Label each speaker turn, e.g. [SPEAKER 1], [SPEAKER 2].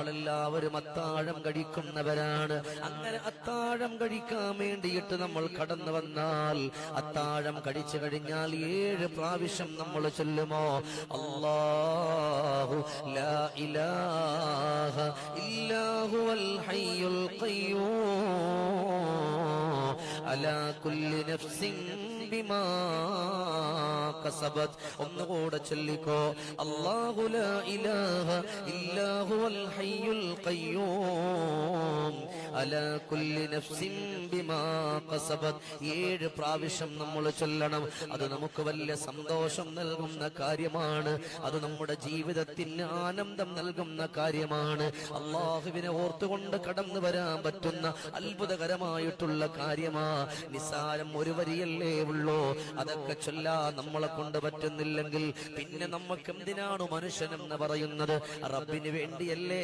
[SPEAKER 1] എല്ലാവരും അത്താഴം കഴിക്കുന്നവരാണ്. അങ്ങനെ അത്താഴം കഴിക്കാൻ വേണ്ടിയിട്ട് നമ്മൾ കടന്നു വന്നാൽ അത്താഴം കഴിച്ചു കഴിഞ്ഞാൽ 7 പ്രാവശ്യം നമ്മൾ ചൊല്ലുമോ? അല്ലാഹു ലാ ഇലാഹ ഇല്ലാ ഹുവൽ ഹയ്യുൽ ഖയ്യൂം അലാ കുല്ലി നഫ്സിൻ ബിമാ കസബത്. ഒന്നുകൂടെ ചൊല്ലിക്കോ. അല്ലാഹു ലാ ഇലാഹ ഇല്ലാ ഹുവൽ ഹയ്യുൽ ഖയ്യൂം അലാ കുല്ലി നഫ്സിൻ ബിമാ കസബത്. 7 പ്രാവശ്യം നമ്മൾ ചൊല്ലണം. അത് നമുക്ക് വലിയ സന്തോഷം നൽകുന്ന കാര്യമാണ്. അത് നമ്മുടെ ജീവിതത്തിന് ആനന്ദം നൽകുന്ന കാര്യമാണ്. അല്ലാഹുവിനെ ഓർത്തുകൊണ്ട് കടന്നു വരാൻ പറ്റുന്ന അത്ഭുതകരമായിട്ടുള്ള കാര്യമാ. നിസാരം ഒരു വരിയല്ലേ ഉള്ളൂ. അതൊക്കെ ചൊല്ലാൻ നമ്മളെ കൊണ്ട് പറ്റുന്നില്ലെങ്കിൽ പിന്നെ നമുക്ക് എന്തിനാണ് മനുഷ്യനെന്ന് പറയുന്നത്? റബ്ബിന് വേണ്ടിയല്ലേ